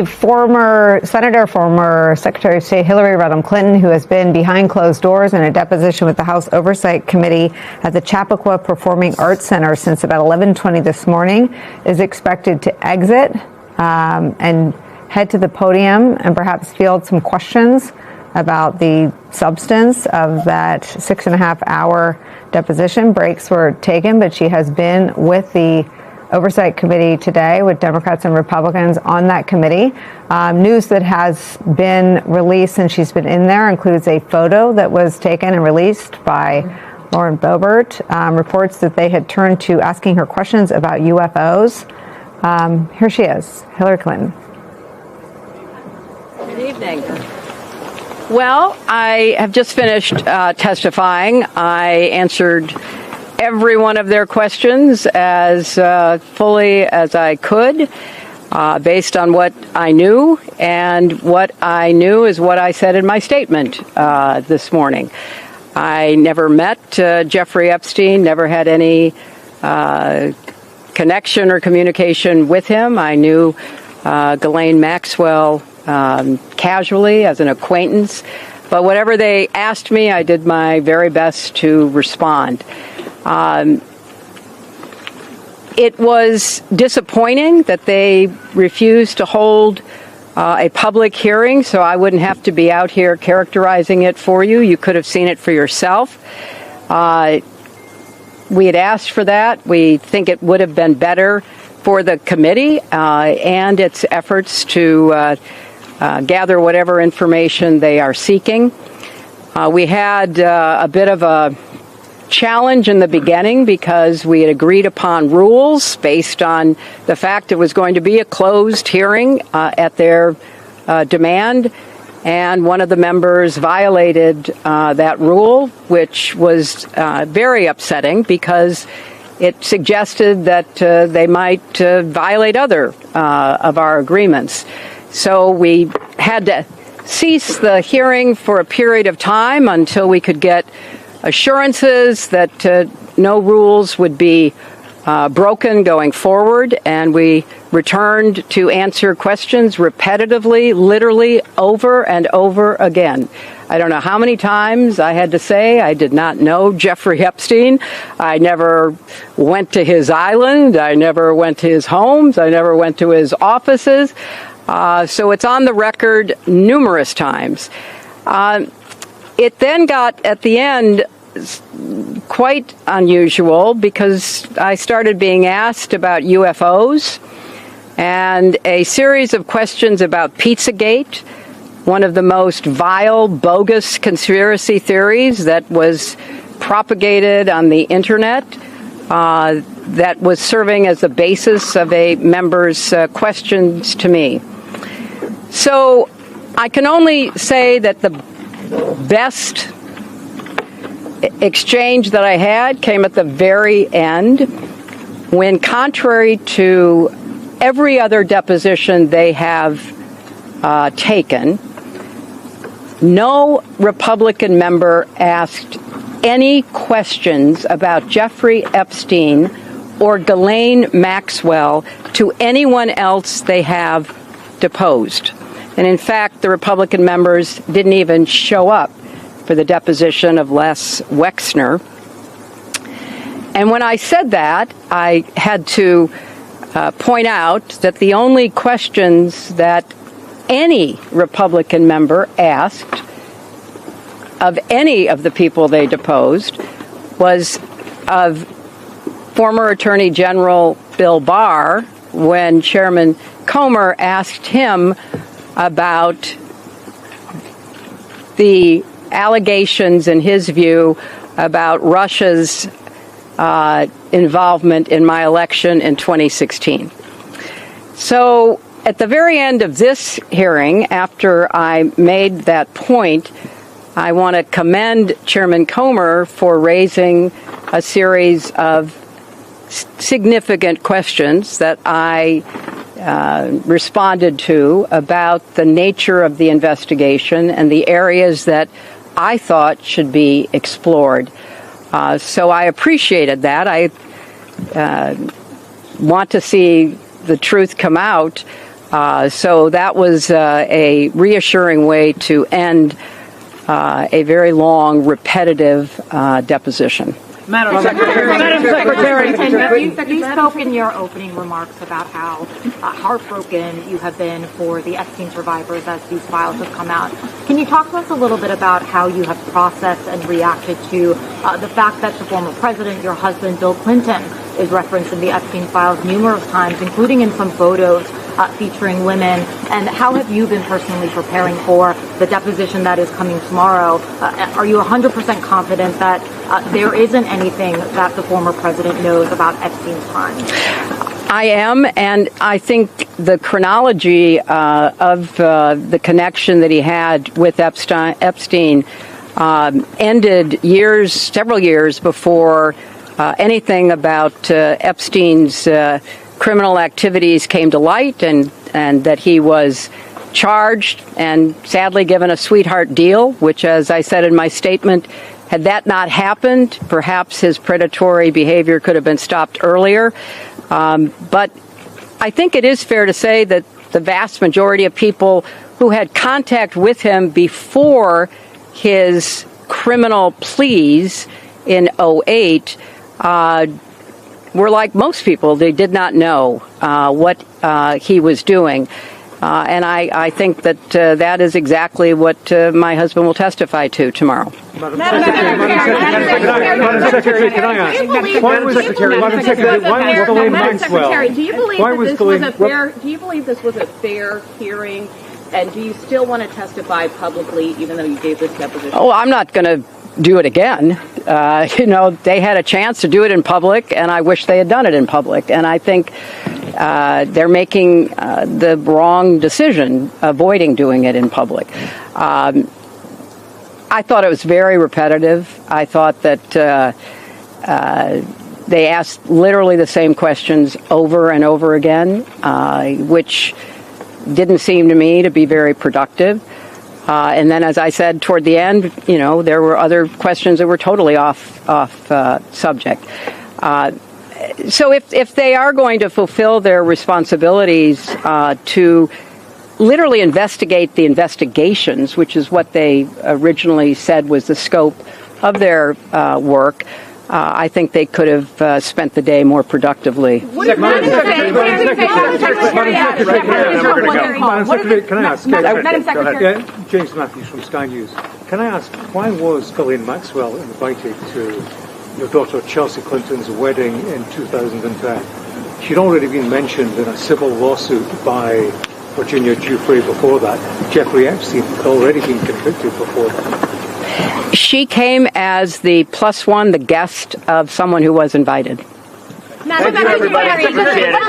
Former Secretary of State Hillary Rodham Clinton, who has been behind closed doors in a deposition with the House Oversight Committee at the Chappaqua Performing Arts Center since about 11:20 this morning, is expected to exit and head to the podium and perhaps field some questions about the substance of that 6.5-hour deposition. Breaks were taken, but she has been with the Oversight Committee today with Democrats and Republicans on that committee. News that has been released since she's been in there includes a photo that was taken and released by Lauren Boebert. Reports that they had turned to asking her questions about UFOs. Here she is, Hillary Clinton. Good evening. Well, I have just finished testifying. I answered every one of their questions as fully as I could, based on what I knew, and what I knew is what I said in my statement this morning. I never met Jeffrey Epstein, never had any connection or communication with him. I knew Ghislaine Maxwell casually as an acquaintance, but whatever they asked me, I did my very best to respond. It was disappointing that they refused to hold a public hearing, so I wouldn't have to be out here characterizing it for you. You could have seen it for yourself. We had asked for that. We think it would have been better for the committee and its efforts to gather whatever information they are seeking. We had a bit of a challenge in the beginning because we had agreed upon rules based on the fact it was going to be a closed hearing at their demand, and one of the members violated that rule, which was very upsetting because it suggested that they might violate other of our agreements. So we had to cease the hearing for a period of time until we could get assurances that no rules would be broken going forward, and we returned to answer questions repetitively, literally over and over again. I don't know how many times I had to say I did not know Jeffrey Epstein. I never went to his island. I never went to his homes. I never went to his offices. So it's on the record numerous times. It then got, at the end, quite unusual because I started being asked about UFOs and a series of questions about Pizzagate, one of the most vile, bogus conspiracy theories that was propagated on the internet, that was serving as the basis of a member's questions to me. So I can only say that the best exchange that I had came at the very end, when, contrary to every other deposition they have taken, no Republican member asked any questions about Jeffrey Epstein or Ghislaine Maxwell to anyone else they have deposed. And in fact, the Republican members didn't even show up for the deposition of Les Wexner. And when I said that, I had to point out that the only questions that any Republican member asked of any of the people they deposed was of former Attorney General Bill Barr, when Chairman Comer asked him about the allegations, in his view, about Russia's involvement in my election in 2016. So at the very end of this hearing, after I made that point, I want to commend Chairman Comer for raising a series of significant questions that I responded to about the nature of the investigation and the areas that I thought should be explored. So I appreciated that. I want to see the truth come out. So that was a reassuring way to end a very long, repetitive deposition. Madam Secretary, you spoke in your opening remarks about how heartbroken you have been for the Epstein survivors as these files have come out. Can you talk to us a little bit about how you have processed and reacted to the fact that the former president, your husband, Bill Clinton, is referenced in the Epstein files numerous times, including in some photos featuring women, and how have you been personally preparing for the deposition that is coming tomorrow? Are you 100% confident that there isn't anything that the former president knows about Epstein's crimes? I am, and I think the chronology of the connection that he had with Epstein ended several years before anything about Epstein's criminal activities came to light, and that he was charged and sadly given a sweetheart deal, which, as I said in my statement, had that not happened, perhaps his predatory behavior could have been stopped earlier. But I think it is fair to say that the vast majority of people who had contact with him before his criminal pleas in 2008 were like most people. They did not know what he was doing. And I think that that is exactly what my husband will testify to tomorrow. Madam Secretary, can I ask? Why was Ghislaine Maxwell? Do you believe this was a fair hearing? And do you still want to testify publicly, even though you gave this deposition? Oh, I'm not going to do it again. They had a chance to do it in public, and I wish they had done it in public. And I think they're making the wrong decision, avoiding doing it in public. I thought it was very repetitive. I thought that they asked literally the same questions over and over again, which didn't seem to me to be very productive. And then, as I said, toward the end, there were other questions that were totally off subject. So if they are going to fulfill their responsibilities to literally investigate the investigations, which is what they originally said was the scope of their work, I think they could have spent the day more productively. Madam Secretary, can I ask? James Matthews from Sky News. Can I ask, why was Ghislaine Maxwell invited to your daughter Chelsea Clinton's wedding in 2010? She'd already been mentioned in a civil lawsuit by Virginia Giuffre before that. Jeffrey Epstein had already been convicted before that. She came as the plus one, the guest of someone who was invited. Thank you, everybody.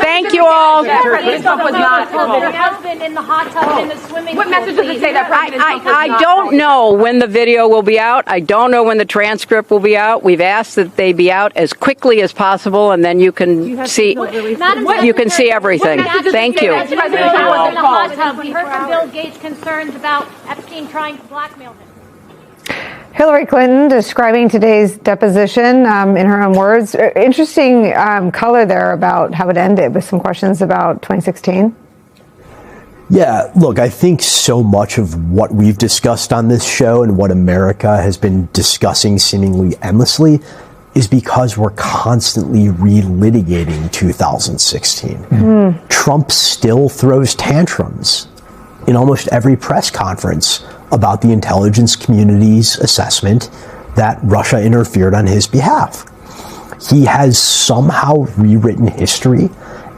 Thank you all. Husband in the hot tub in the swimming pool. What message does it say that I don't know when the video will be out. I don't know when the transcript will be out. We've asked that they be out as quickly as possible, and then you can see everything. Thank you. We heard from Bill Gates concerns about Epstein trying to blackmail him. Hillary Clinton describing today's deposition in her own words. Interesting color there about how it ended with some questions about 2016. Yeah, look, I think so much of what we've discussed on this show and what America has been discussing seemingly endlessly is because we're constantly relitigating 2016. Trump still throws tantrums in almost every press conference about the intelligence community's assessment that Russia interfered on his behalf. He has somehow rewritten history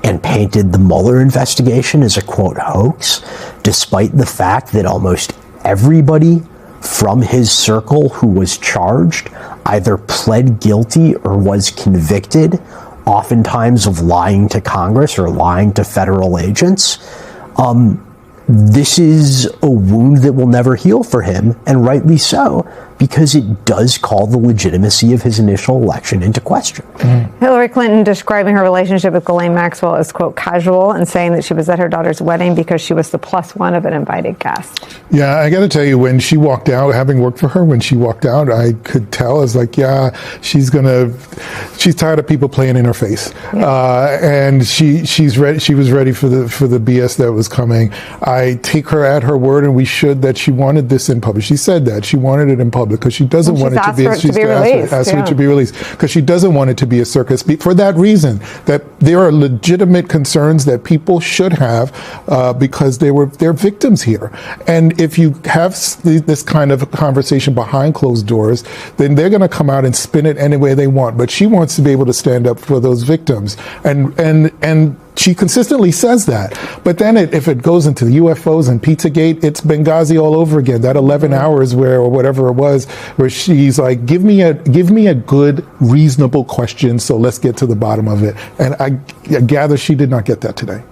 and painted the Mueller investigation as a, quote, hoax, despite the fact that almost everybody from his circle who was charged either pled guilty or was convicted, oftentimes of lying to Congress or lying to federal agents. This is a wound that will never heal for him, and rightly so, because it does call the legitimacy of his initial election into question. Hillary Clinton describing her relationship with Ghislaine Maxwell as, quote, casual, and saying that she was at her daughter's wedding because she was the plus one of an invited guest. Yeah, I got to tell you, when she walked out, having worked for her, when she walked out, I could tell. I was like, yeah, she's tired of people playing in her face. And she's ready. She was ready for the BS that was coming. I take her at her word, and we should, that she wanted this in public. She said that she wanted it in public because she doesn't want it to be. She's asked for it to be released because she doesn't want it to be a circus. For that reason, that there are legitimate concerns that people should have because they're victims here. And if you have this kind of conversation behind closed doors, then they're going to come out and spin it any way they want. But she wants to be able to stand up for those victims, and she consistently says that. But then if it goes into the UFOs and Pizzagate, it's Benghazi all over again. That 11 hours or whatever it was, where she's like, give me a good, reasonable question, so let's get to the bottom of it. And I gather she did not get that today.